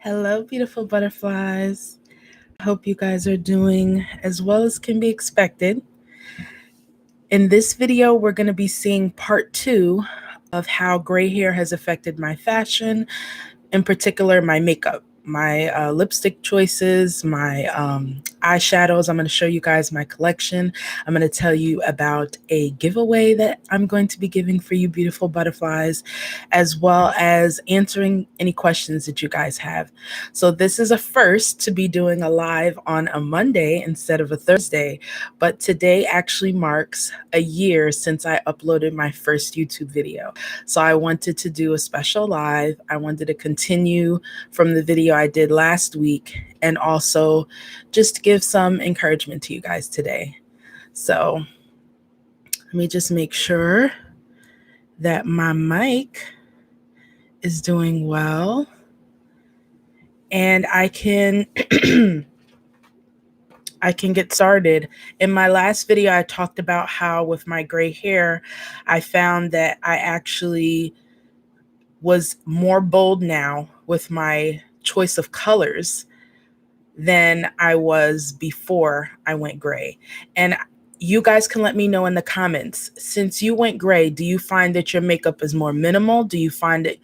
Hello, beautiful butterflies. I hope you guys are doing as well as can be expected. In this video, we're going to be seeing part 2 of how gray hair has affected my fashion, in particular my makeup, my lipstick choices, my eyeshadows. I'm going to show you guys my collection. I'm going to tell you about a giveaway that I'm going to be giving for you beautiful butterflies, as well as answering any questions that you guys have. So this is a first to be doing a live on a Monday instead of a Thursday, but today actually marks a year since I uploaded my first YouTube video. So I wanted to do a special live. I wanted to continue from the video I did last week and also just give some encouragement to you guys today. So let me just make sure that my mic is doing well and I can get started. In my last video, I talked about how with my gray hair, I found that I actually was more bold now with my choice of colors than I was before I went gray. And you guys can let me know in the comments, since you went gray, do you find that your makeup is more minimal? Do you find it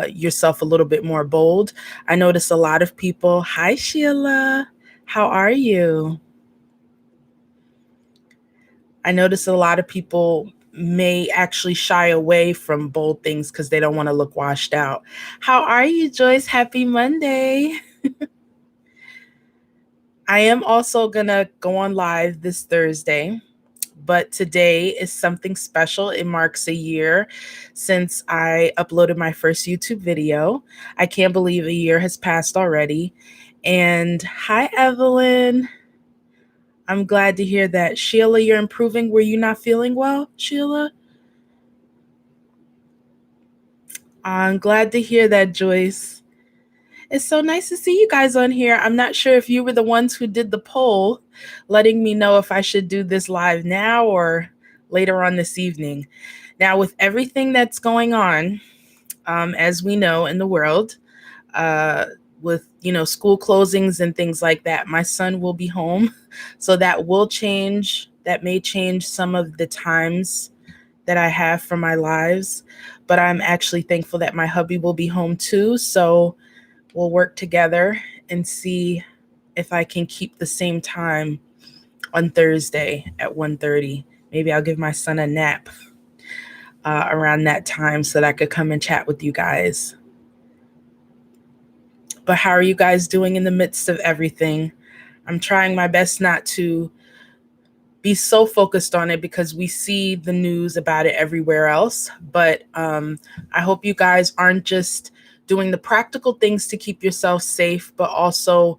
yourself a little bit more bold? I notice a lot of people. Hi, Sheila. How are you? I notice a lot of people may actually shy away from bold things because they don't want to look washed out. How are you, Joyce? Happy Monday. I am also going to go on live this Thursday, but today is something special. It marks a year since I uploaded my first YouTube video. I can't believe a year has passed already. And hi, Evelyn. I'm glad to hear that. Sheila, you're improving. Were you not feeling well, Sheila? I'm glad to hear that, Joyce. It's so nice to see you guys on here. I'm not sure if you were the ones who did the poll, letting me know if I should do this live now or later on this evening. Now, with everything that's going on, as we know in the world, with school closings and things like that, my son will be home, so that will change. That may change some of the times that I have for my lives, but I'm actually thankful that my hubby will be home too. So we'll work together and see if I can keep the same time on Thursday at 1:30. Maybe I'll give my son a nap around that time so that I could come and chat with you guys. But how are you guys doing in the midst of everything? I'm trying my best not to be so focused on it because we see the news about it everywhere else. But I hope you guys aren't just doing the practical things to keep yourself safe, but also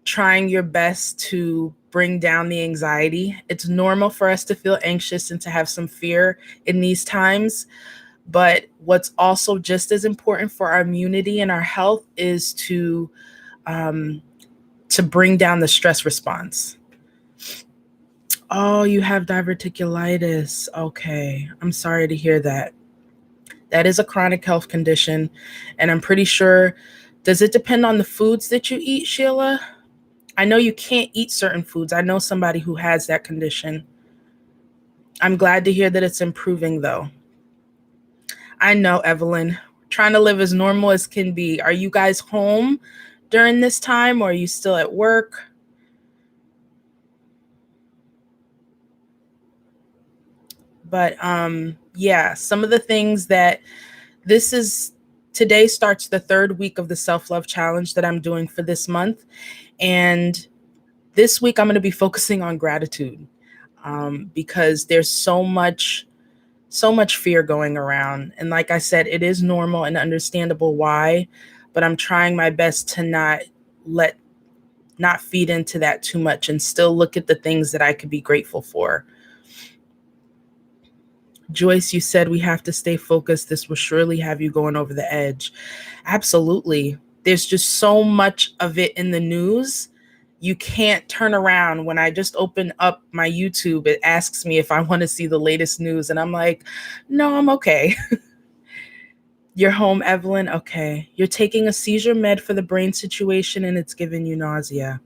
trying your best to bring down the anxiety. It's normal for us to feel anxious and to have some fear in these times. But what's also just as important for our immunity and our health is to bring down the stress response. Oh, you have diverticulitis. Okay. I'm sorry to hear that. That is a chronic health condition. And I'm pretty sure, does it depend on the foods that you eat, Sheila? I know you can't eat certain foods. I know somebody who has that condition. I'm glad to hear that it's improving, though. I know, Evelyn. Trying to live as normal as can be. Are you guys home during this time, or are you still at work? But yeah, some of the things that today starts the 3rd week of the self-love challenge that I'm doing for this month. And this week I'm going to be focusing on gratitude because there's so much fear going around. And like I said, it is normal and understandable why, but I'm trying my best to not feed into that too much and still look at the things that I could be grateful for. Joyce, you said we have to stay focused. This will surely have you going over the edge. Absolutely. There's just so much of it in the news. You can't turn around. When I just open up my YouTube, it asks me if I want to see the latest news. And I'm like, no, I'm okay. You're home, Evelyn? Okay. You're taking a seizure med for the brain situation and it's giving you nausea.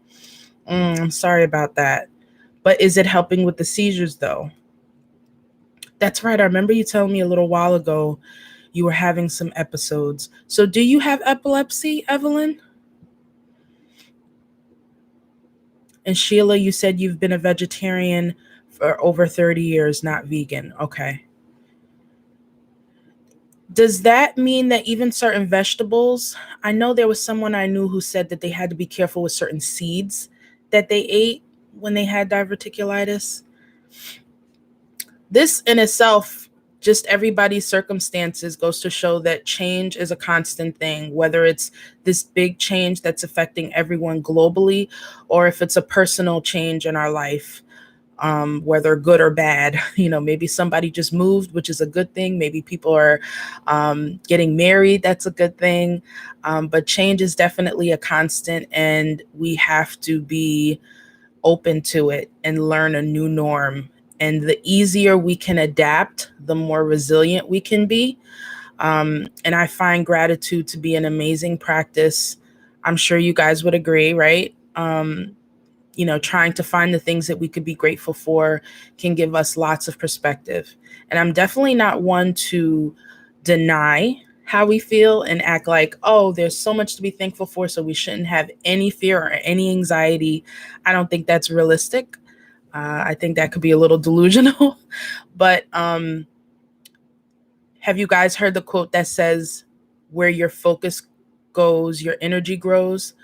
I'm sorry about that. But is it helping with the seizures though? That's right. I remember you telling me a little while ago you were having some episodes. So do you have epilepsy, Evelyn? And Sheila, you said you've been a vegetarian for over 30 years, not vegan. Okay. Does that mean that even certain vegetables, I know there was someone I knew who said that they had to be careful with certain seeds that they ate when they had diverticulitis? This in itself, just everybody's circumstances goes to show that change is a constant thing, whether it's this big change that's affecting everyone globally or if it's a personal change in our life. Whether good or bad. Maybe somebody just moved, which is a good thing. Maybe people are getting married. That's a good thing. But change is definitely a constant, and we have to be open to it and learn a new norm. And the easier we can adapt, the more resilient we can be. And I find gratitude to be an amazing practice. I'm sure you guys would agree, right? Trying to find the things that we could be grateful for can give us lots of perspective. And I'm definitely not one to deny how we feel and act like, oh, there's so much to be thankful for, so we shouldn't have any fear or any anxiety. I don't think that's realistic. I think that could be a little delusional. But have you guys heard the quote that says, where your focus goes, your energy grows?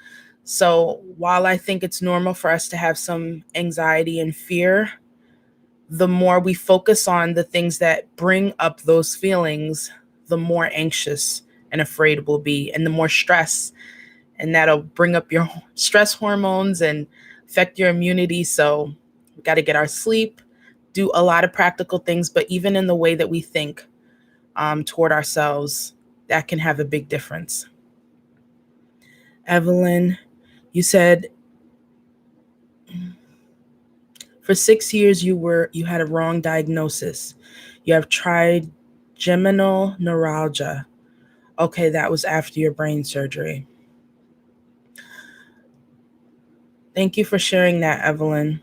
So while I think it's normal for us to have some anxiety and fear, the more we focus on the things that bring up those feelings, the more anxious and afraid we'll be, and the more stress. And that'll bring up your stress hormones and affect your immunity. So we got to get our sleep, do a lot of practical things, but even in the way that we think toward ourselves, that can have a big difference. Evelyn, you said for 6 years you had a wrong diagnosis. You have trigeminal neuralgia. Okay, that was after your brain surgery. Thank you for sharing that, Evelyn.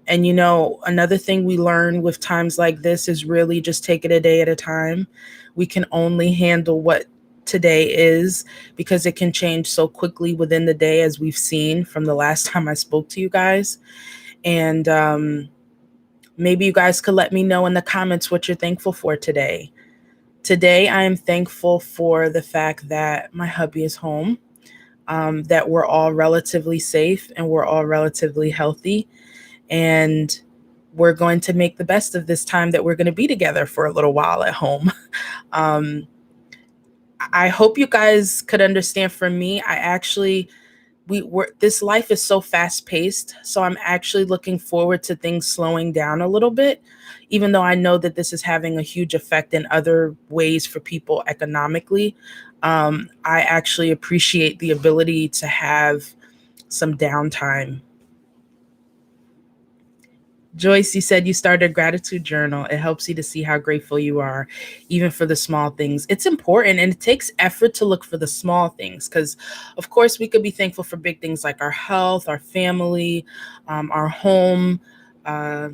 And another thing we learn with times like this is really just take it a day at a time. We can only handle what today is because it can change so quickly within the day, as we've seen from the last time I spoke to you guys. And maybe you guys could let me know in the comments what you're thankful for today. Today, I am thankful for the fact that my hubby is home, that we're all relatively safe and we're all relatively healthy. And we're going to make the best of this time that we're going to be together for a little while at home. I hope you guys could understand. For me, this life is so fast paced. So I'm actually looking forward to things slowing down a little bit, even though I know that this is having a huge effect in other ways for people economically. I actually appreciate the ability to have some downtime. Joyce, you said you started a gratitude journal. It helps you to see how grateful you are, even for the small things. It's important, and it takes effort to look for the small things because, of course, we could be thankful for big things like our health, our family, our home, uh,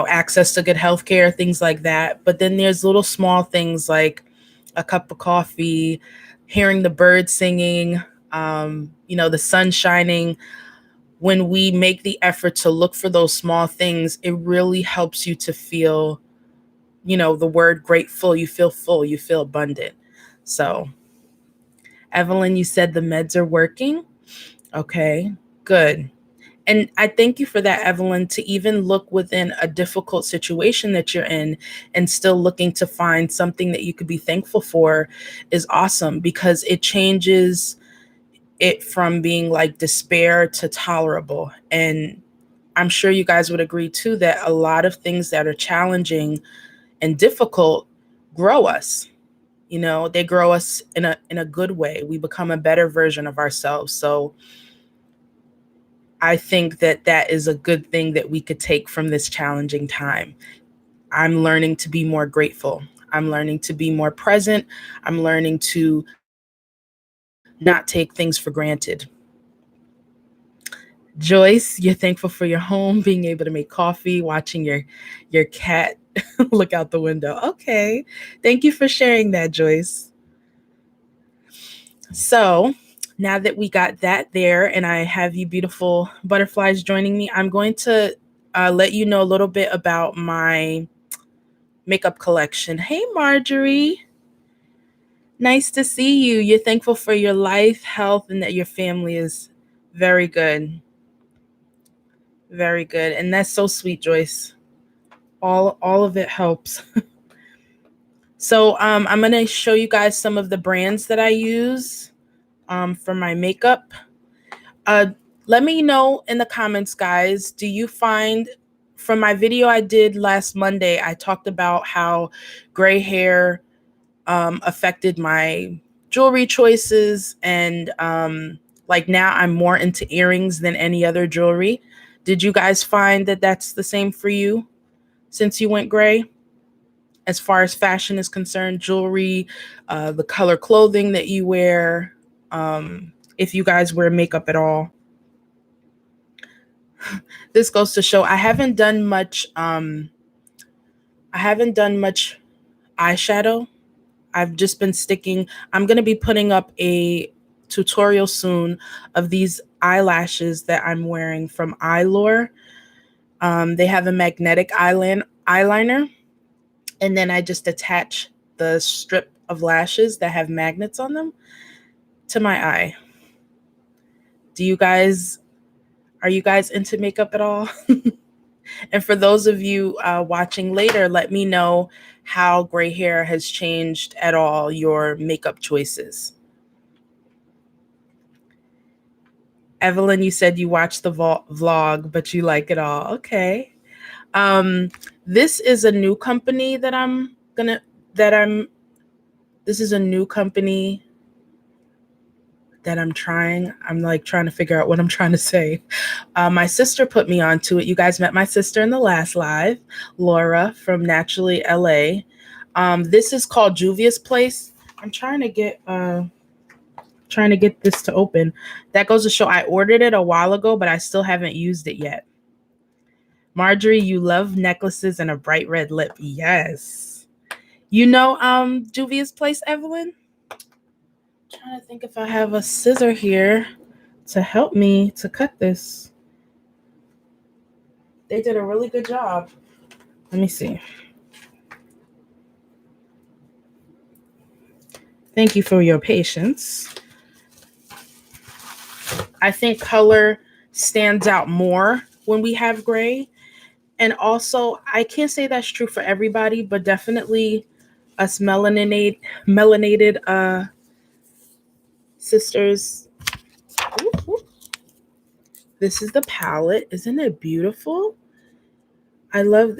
access to good health care, things like that. But then there's little small things like a cup of coffee, hearing the birds singing, the sun shining. When we make the effort to look for those small things, it really helps you to feel, the word grateful. You feel full, you feel abundant. So, Evelyn, you said the meds are working. Okay, good. And I thank you for that, Evelyn, to even look within a difficult situation that you're in and still looking to find something that you could be thankful for is awesome because it changes it from being like despair to tolerable. And I'm sure you guys would agree too that a lot of things that are challenging and difficult grow us. They grow us in a good way. We become a better version of ourselves. So I think that is a good thing that we could take from this challenging time. I'm learning to be more grateful. I'm learning to be more present. I'm learning to not take things for granted. Joyce, you're thankful for your home, being able to make coffee, watching your cat look out the window. Okay. Thank you for sharing that, Joyce. So now that we got that there and I have you beautiful butterflies joining me, I'm going to let you know a little bit about my makeup collection. Hey, Marjorie. Nice to see you. You're thankful for your life, health, and that your family is very good. Very good. And that's so sweet, Joyce. All of it helps. So I'm going to show you guys some of the brands that I use for my makeup. Let me know in the comments, guys, do you find, from my video I did last Monday, I talked about how gray hair affected my jewelry choices, and like now I'm more into earrings than any other jewelry. Did you guys find that that's the same for you since you went gray? As far as fashion is concerned, jewelry, the color clothing that you wear, if you guys wear makeup at all. This goes to show I haven't done much eyeshadow. I've just been sticking. I'm going to be putting up a tutorial soon of these eyelashes that I'm wearing from Eyelure. They have a magnetic eyeliner, and then I just attach the strip of lashes that have magnets on them to my eye. Are you guys into makeup at all? And for those of you watching later, let me know how gray hair has changed at all your makeup choices. Evelyn, you said you watched the vlog, but you like it all. Okay. This is a new company this is a new company that I'm trying. I'm like trying to figure out what I'm trying to say. My sister put me onto it. You guys met my sister in the last live, Laura from Naturally LA. This is called Juvia's Place. I'm trying to get this to open. That goes to show I ordered it a while ago, but I still haven't used it yet. Marjorie, you love necklaces and a bright red lip. Yes. You know Juvia's Place, Evelyn? Trying to think if I have a scissor here to help me to cut this. They did a really good job. Let me see. Thank you for your patience. I think color stands out more when we have gray. And also, I can't say that's true for everybody, but definitely us melanated sisters. This is the palette. Isn't it beautiful? I love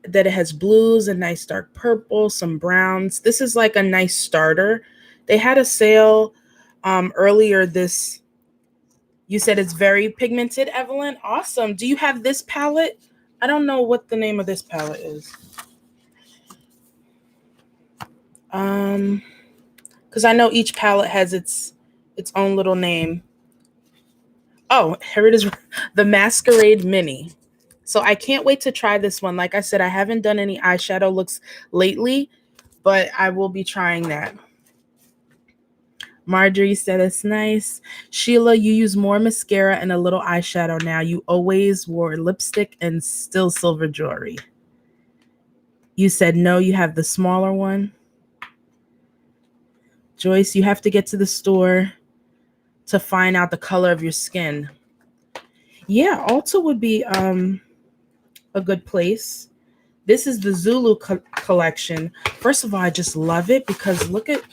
that it has blues, a nice dark purple, some browns. This is like a nice starter. They had a sale earlier this. You said it's very pigmented, Evelyn. Awesome. Do you have this palette? I don't know what the name of this palette is. Because I know each palette has its own little name. Oh, here it is, the Masquerade Mini. So I can't wait to try this one. Like I said, I haven't done any eyeshadow looks lately, but I will be trying that. Marjorie said it's nice. Sheila, you use more mascara and a little eyeshadow now. You always wore lipstick and still silver jewelry. You said no, you have the smaller one. Joyce, you have to get to the store to find out the color of your skin. Yeah, Ulta would be a good place. This is the Zulu collection. First of all, I just love it because look at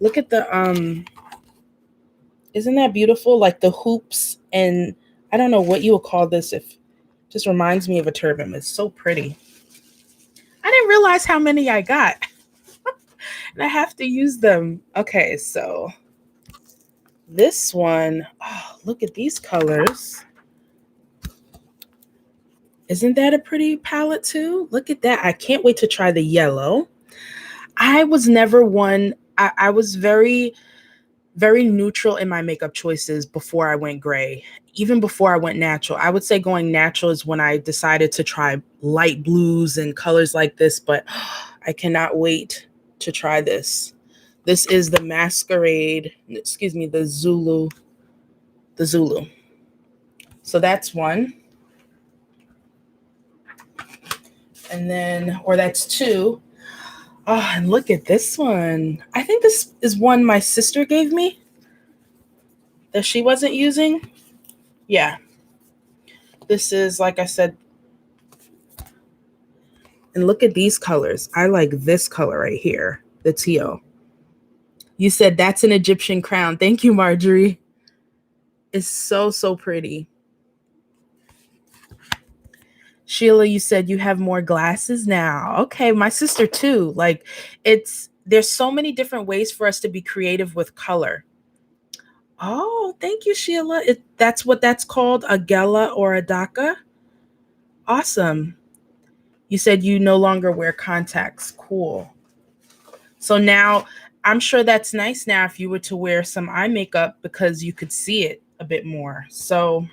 the isn't that beautiful? Like the hoops, and I don't know what you would call this. If just reminds me of a turban. It's so pretty. I didn't realize how many I got. And I have to use them. Okay, so this one, oh, look at these colors. Isn't that a pretty palette too? Look at that. I can't wait to try the yellow. I was never one. I was very, very neutral in my makeup choices before I went gray, even before I went natural. I would say going natural is when I decided to try light blues and colors like this, but I cannot wait to try this. This is the Masquerade, excuse me, the Zulu. The Zulu. So that's one. And then, or that's two. Oh, and look at this one. I think this is one my sister gave me that she wasn't using. Yeah. This is, like I said, and look at these colors. I like this color right here, the teal. You said that's an Egyptian crown. Thank you, Marjorie. It's so, so pretty. Sheila, you said you have more glasses now. Okay, my sister too. Like there's so many different ways for us to be creative with color. Oh, thank you, Sheila. That's what that's called, a gela or a daca. Awesome. You said you no longer wear contacts. Cool. So now I'm sure that's nice now if you were to wear some eye makeup because you could see it a bit more. So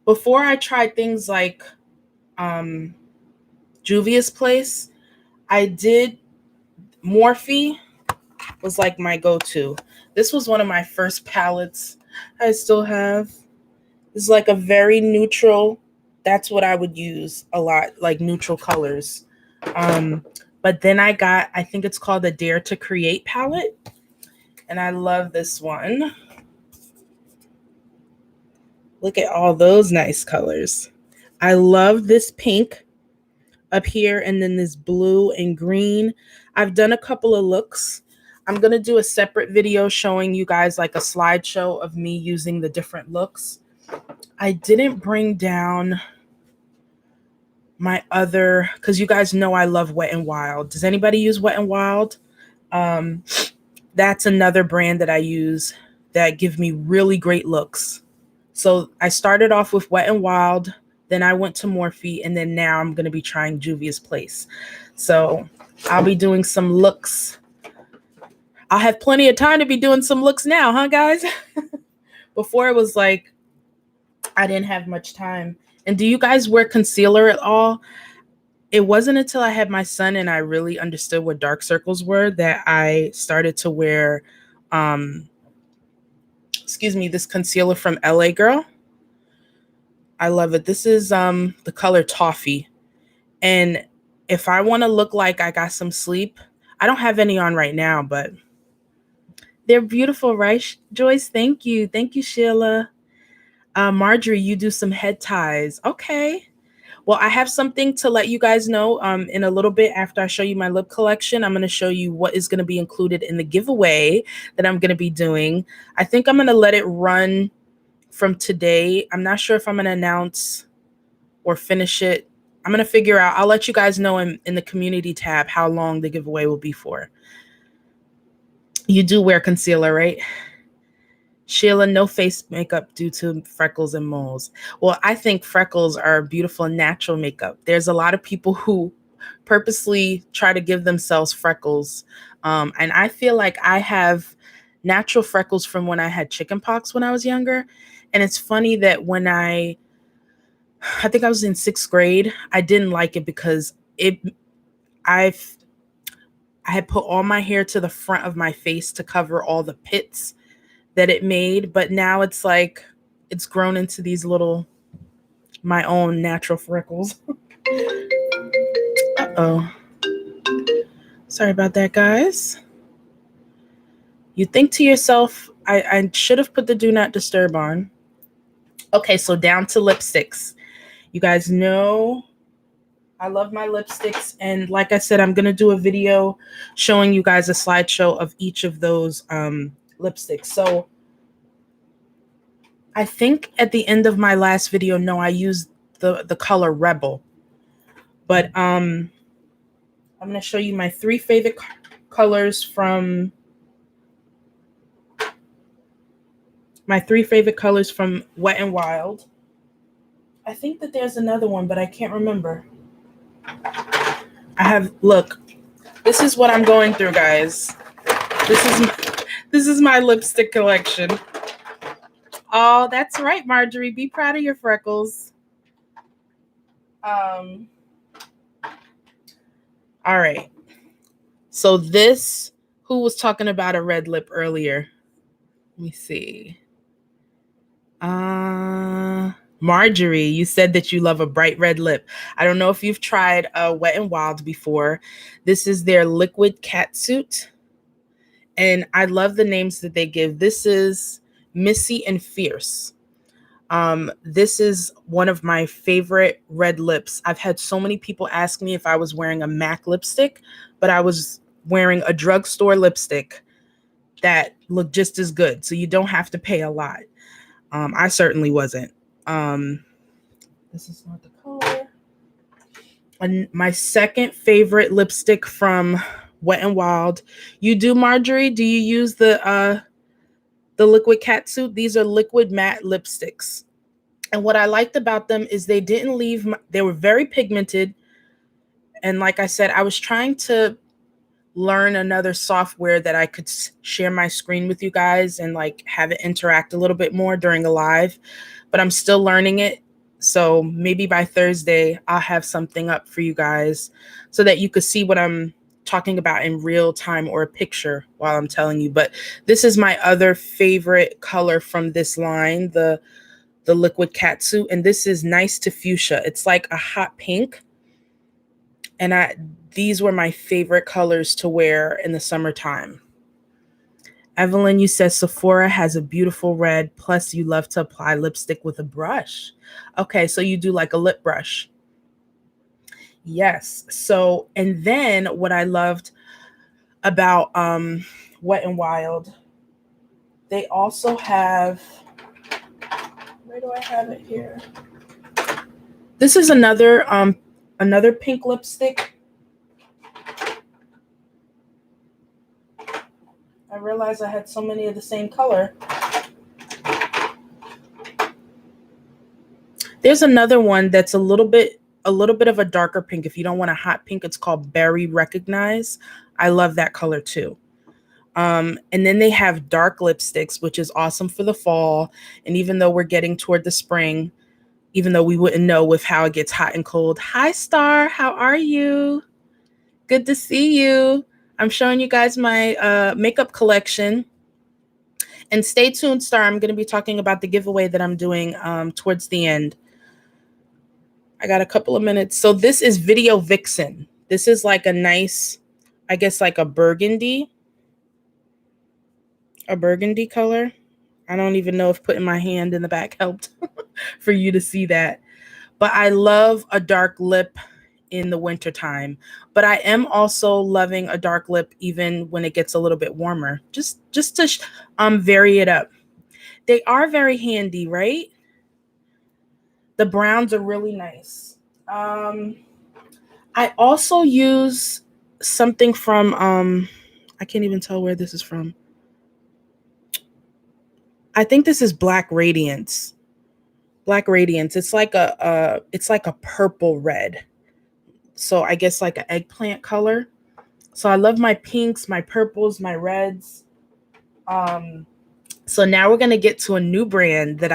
before I tried things like Juvia's Place, I did Morphe was like my go-to. This was one of my first palettes I still have. It's like a very neutral. That's what I would use a lot, like neutral colors. But then I think it's called the Dare to Create palette. And I love this one. Look at all those nice colors. I love this pink up here and then this blue and green. I've done a couple of looks. I'm going to do a separate video showing you guys like a slideshow of me using the different looks. I didn't bring down my other, because you guys know I love Wet n Wild. Does anybody use Wet n Wild? That's another brand that I use that give me really great looks. So I started off with Wet n Wild, then I went to Morphe, and then now I'm going to be trying Juvia's Place. So I'll be doing some looks. I'll have plenty of time to be doing some looks now, huh, guys? Before it was like I didn't have much time. And do you guys wear concealer at all? It wasn't until I had my son and I really understood what dark circles were that I started to wear, this concealer from LA Girl. I love it. This is the color Toffee. And if I want to look like I got some sleep, I don't have any on right now, but they're beautiful, right, Joyce? Thank you. Thank you, Sheila. Marjorie, you do some head ties. Okay. Well, I have something to let you guys know in a little bit after I show you my lip collection. I'm going to show you what is going to be included in the giveaway that I'm going to be doing. I think I'm going to let it run from today. I'm not sure if I'm going to announce or finish it. I'm going to figure out. I'll let you guys know in the community tab how long the giveaway will be for. You do wear concealer, right? Sheila, no face makeup due to freckles and moles. Well, I think freckles are beautiful natural makeup. There's a lot of people who purposely try to give themselves freckles. And I feel like I have natural freckles from when I had chickenpox when I was younger. And it's funny that when I think I was in 6th grade, I didn't like it because I had put all my hair to the front of my face to cover all the pits that it made, but now it's like it's grown into these little my own natural freckles. Uh-oh. Sorry about that, guys. You think to yourself, I should have put the do not disturb on. Okay, so down to lipsticks. You guys know I love my lipsticks, and like I said, I'm going to do a video showing you guys a slideshow of each of those lipsticks. So I think at the end of my last video, no, I used the color Rebel. But I'm going to show you my 3 favorite colors from Wet n Wild. I think that there's another one, but I can't remember. I have, look, This is what I'm going through, guys. This is my lipstick collection. Oh, that's right, Marjorie. Be proud of your freckles. All right. So this, who was talking about a red lip earlier? Let me see. Marjorie, you said that you love a bright red lip. I don't know if you've tried Wet n Wild before. This is their liquid catsuit. And I love the names that they give. This is Missy and Fierce. This is one of my favorite red lips. I've had so many people ask me if I was wearing a MAC lipstick, but I was wearing a drugstore lipstick that looked just as good. So you don't have to pay a lot. I certainly wasn't. This is not the color. And my second favorite lipstick from Wet n Wild. You do, Marjorie? Do you use the liquid catsuit? These are liquid matte lipsticks. And what I liked about them is they didn't leave, they were very pigmented. And like I said, I was trying to learn another software that I could share my screen with you guys and like have it interact a little bit more during a live, but I'm still learning it. So maybe by Thursday, I'll have something up for you guys so that you could see what I'm talking about in real time or a picture while I'm telling you. But this is my other favorite color from this line, the liquid catsuit, and this is Nice to Fuchsia. It's like a hot pink, and these were my favorite colors to wear in the summertime. Evelyn, you said Sephora has a beautiful red, plus you love to apply lipstick with a brush. Okay, so you do like a lip brush. Yes. So, and then what I loved about Wet n Wild, they also have, where do I have it here? This is another pink lipstick. I realized I had so many of the same color. There's another one that's a little bit of a darker pink. If you don't want a hot pink, it's called Berry Recognize. I love that color too. And then they have dark lipsticks, which is awesome for the fall. And even though we're getting toward the spring, even though we wouldn't know with how it gets hot and cold. Hi, Star. How are you? Good to see you. I'm showing you guys my makeup collection. And stay tuned, Star. I'm going to be talking about the giveaway that I'm doing towards the end. I got a couple of minutes. So this is Video Vixen. This is like a nice, I guess like a burgundy color. I don't even know if putting my hand in the back helped for you to see that. But I love a dark lip in the wintertime. But I am also loving a dark lip even when it gets a little bit warmer, just to vary it up. They are very handy, right? The browns are really nice. I also use something from, I can't even tell where this is from. I think this is Black Radiance. Black Radiance. It's like a purple red. So I guess like an eggplant color. So I love my pinks, my purples, my reds. So now we're gonna get to a new brand that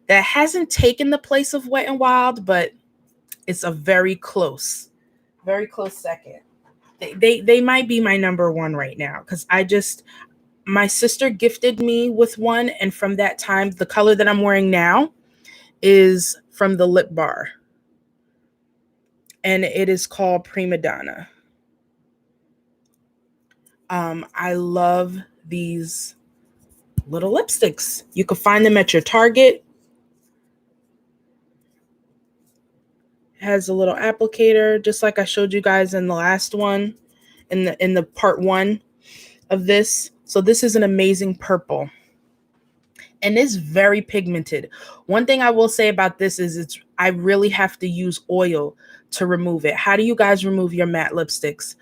that hasn't taken the place of Wet n Wild, but it's a very close second. They might be my number one right now because my sister gifted me with one, and from that time, the color that I'm wearing now is from the Lip Bar, and it is called Prima Donna. I love these little lipsticks. You can find them at your Target. It has a little applicator, just like I showed you guys in the last one, in the part one of this. So this is an amazing purple. And it's very pigmented. One thing I will say about this is I really have to use oil to remove it. How do you guys remove your matte lipsticks?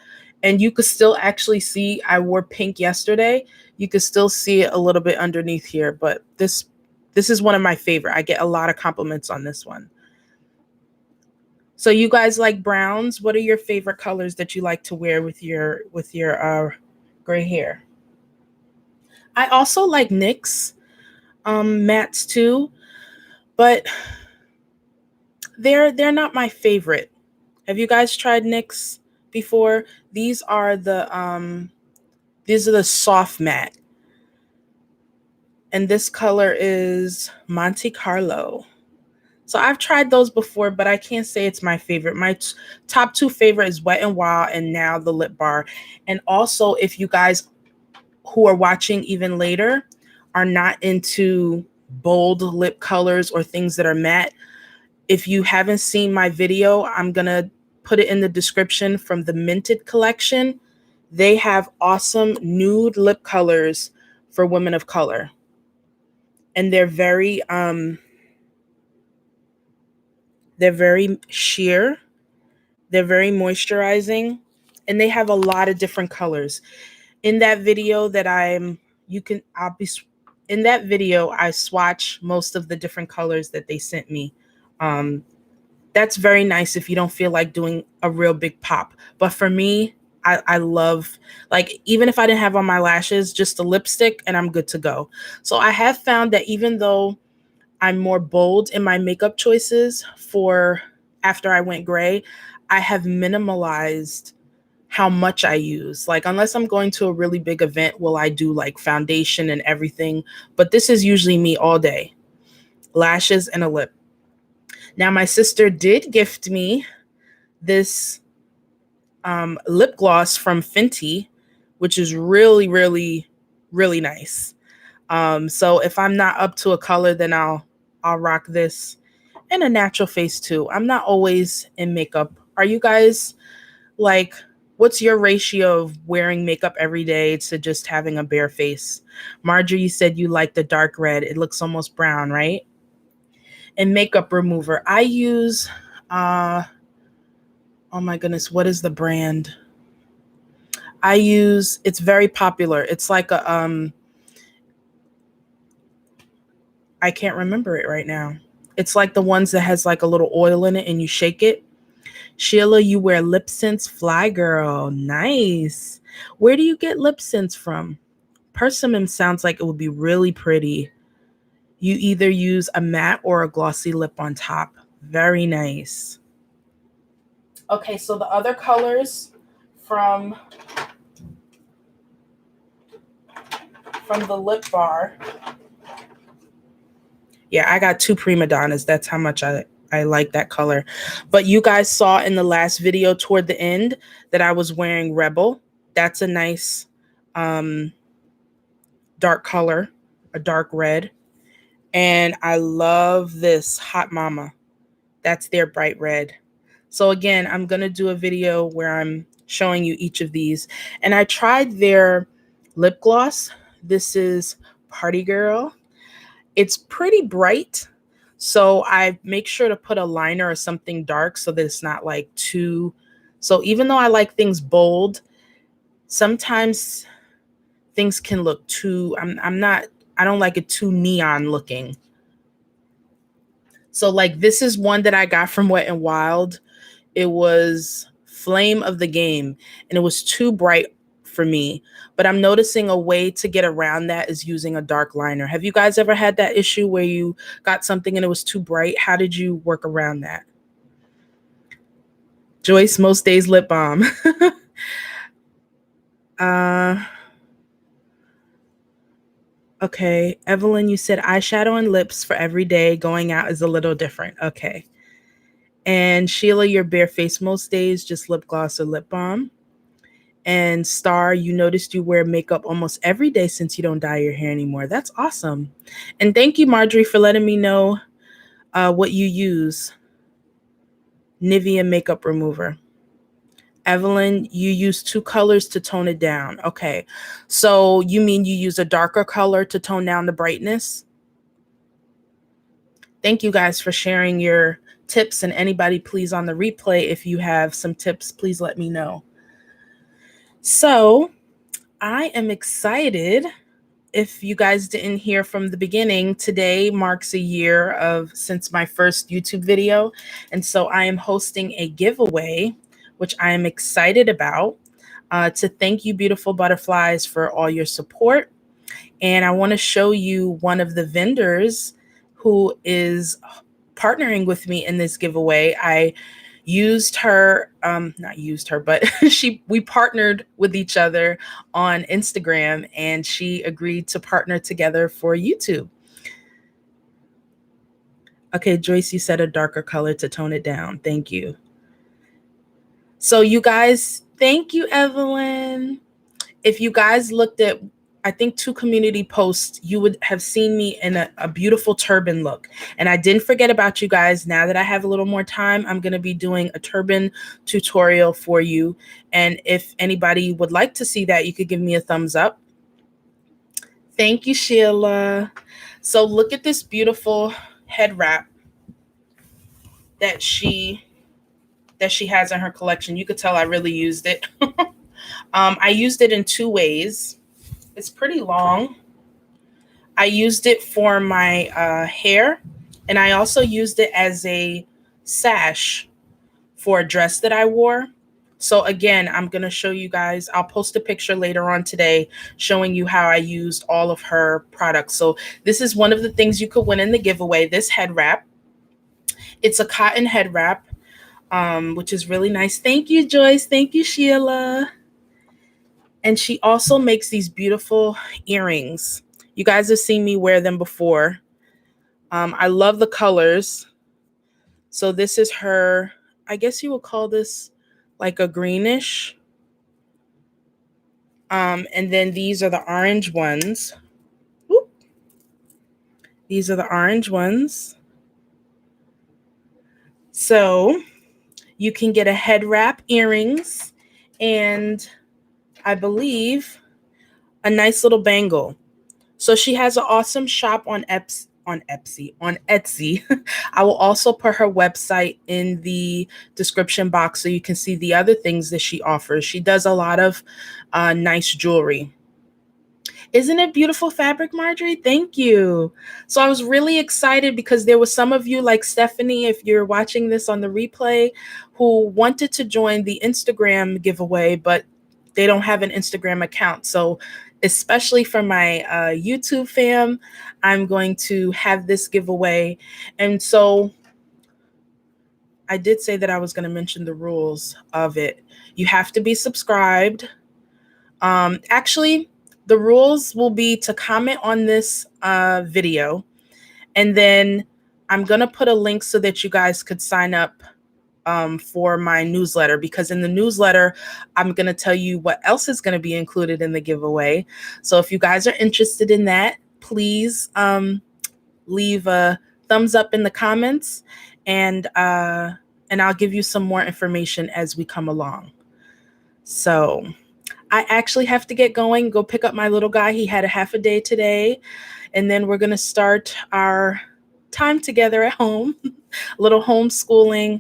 And you could still actually see, I wore pink yesterday. You could still see it a little bit underneath here, but this is one of my favorite. I get a lot of compliments on this one. So you guys like browns? What are your favorite colors that you like to wear with your gray hair? I also like NYX mattes too, but they're not my favorite. Have you guys tried NYX before? These are the soft matte, and this color is Monte Carlo. So I've tried those before, but I can't say it's my favorite. My top two favorite is Wet n Wild and now the Lip Bar. And also, if you guys who are watching even later are not into bold lip colors or things that are matte, if you haven't seen my video, I'm going to put it in the description from the Minted collection. They have awesome nude lip colors for women of color. And they're very sheer. They're very moisturizing, and they have a lot of different colors. In that video that in that video, I swatch most of the different colors that they sent me. That's very nice if you don't feel like doing a real big pop. But for me, I love, like, even if I didn't have on my lashes, just a lipstick and I'm good to go. So I have found that even though I'm more bold in my makeup choices for after I went gray, I have minimalized how much I use. Like, unless I'm going to a really big event, will I do like foundation and everything? But this is usually me all day. Lashes and a lip. Now, my sister did gift me this lip gloss from Fenty, which is really, really, really nice. So if I'm not up to a color, then I'll rock this. And a natural face too. I'm not always in makeup. Are you guys like, what's your ratio of wearing makeup every day to just having a bare face? Marjorie, you said you like the dark red. It looks almost brown, right? And makeup remover. I use, oh my goodness, what is the brand? It's very popular. It's like I can't remember it right now. It's like the ones that has like a little oil in it and you shake it. Sheila, you wear lip scents. Fly girl. Nice. Where do you get lip scents from? Persimmon sounds like it would be really pretty. You either use a matte or a glossy lip on top. Very nice. Okay, so the other colors from the lip bar. Yeah, I got two prima donnas. That's how much I like that color. But you guys saw in the last video toward the end that I was wearing Rebel. That's a nice dark color, a dark red. And I love this Hot Mama. That's their bright red. So again, I'm going to do a video where I'm showing you each of these. And I tried their lip gloss. This is Party Girl. It's pretty bright. So I make sure to put a liner or something dark so that it's not like too. So even though I like things bold, sometimes things can look too, I don't like it too neon looking. So like this is one that I got from Wet n Wild. It was Flame of the Game, and it was too bright for me. But I'm noticing a way to get around that is using a dark liner. Have you guys ever had that issue where you got something and it was too bright? How did you work around that? Joyce, most days lip balm. Okay. Evelyn, you said eyeshadow and lips for every day. Going out is a little different. Okay. And Sheila, your bare face most days, just lip gloss or lip balm. And Star, you noticed you wear makeup almost every day since you don't dye your hair anymore. That's awesome. And thank you, Marjorie, for letting me know what you use. Nivea makeup remover. Evelyn, you use two colors to tone it down. Okay. So you mean you use a darker color to tone down the brightness? Thank you guys for sharing your tips. And anybody, please, on the replay, if you have some tips, please let me know. So I am excited. if you guys didn't hear from the beginning, today marks a year since my first YouTube video. And so I am hosting a giveaway, which I am excited about, to thank you, beautiful butterflies, for all your support. And I want to show you one of the vendors who is partnering with me in this giveaway. I used her, not used her, but we partnered with each other on Instagram, and she agreed to partner together for YouTube. Okay, Joyce, you said a darker color to tone it down. Thank you. So you guys, thank you, Evelyn. If you guys looked at, I think, 2 community posts, you would have seen me in a beautiful turban look. And I didn't forget about you guys. Now that I have a little more time, I'm going to be doing a turban tutorial for you. And if anybody would like to see that, you could give me a thumbs up. Thank you, Sheila. So look at this beautiful head wrap that she has in her collection. You could tell I really used it. I used it in 2 ways. It's pretty long. I used it for my hair, and I also used it as a sash for a dress that I wore. So again, I'm going to show you guys, I'll post a picture later on today showing you how I used all of her products. So this is one of the things you could win in the giveaway, this head wrap. It's a cotton head wrap, which is really nice. Thank you, Joyce. Thank you, Sheila. And she also makes these beautiful earrings. You guys have seen me wear them before. I love the colors. So this is her, I guess you would call this like a greenish. And then these are the orange ones. Whoop. These are the orange ones. So you can get a head wrap, earrings, and I believe a nice little bangle. So she has an awesome shop on Etsy. I will also put her website in the description box so you can see the other things that she offers. She does a lot of nice jewelry. Isn't it beautiful fabric, Marjorie? Thank you. So I was really excited because there were some of you, like Stephanie, if you're watching this on the replay, who wanted to join the Instagram giveaway, but they don't have an Instagram account. So especially for my YouTube fam, I'm going to have this giveaway. And so I did say that I was going to mention the rules of it. You have to be subscribed. Actually, the rules will be to comment on this video, and then I'm going to put a link so that you guys could sign up for my newsletter, because in the newsletter, I'm going to tell you what else is going to be included in the giveaway. So if you guys are interested in that, please leave a thumbs up in the comments, and I'll give you some more information as we come along. So I actually have to get going, go pick up my little guy. He had a half a day today, and then we're going to start our time together at home, a little homeschooling,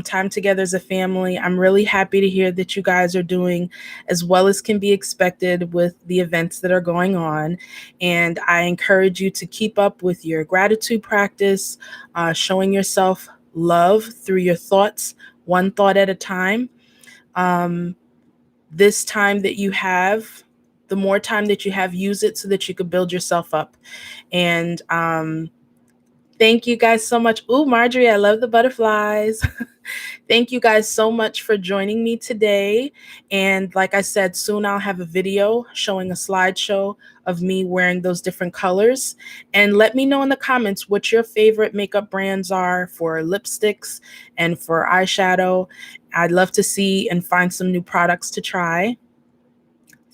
time together as a family. I'm really happy to hear that you guys are doing as well as can be expected with the events that are going on. And I encourage you to keep up with your gratitude practice, showing yourself love through your thoughts, one thought at a time. This time that you have, the more time that you have, use it so that you could build yourself up. And thank you guys so much. Ooh, Marjorie, I love the butterflies. Thank you guys so much for joining me today. And like I said, soon I'll have a video showing a slideshow of me wearing those different colors. And let me know in the comments what your favorite makeup brands are for lipsticks and for eyeshadow. I'd love to see and find some new products to try.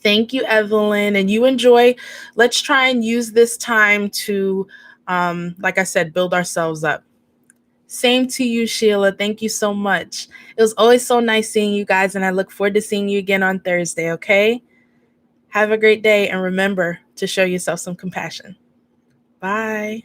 Thank you, Evelyn. And you enjoy. Let's try and use this time to, like I said, build ourselves up. Same to you, Sheila. Thank you so much. It was always so nice seeing you guys, and I look forward to seeing you again on Thursday, okay? Have a great day, and remember to show yourself some compassion. Bye.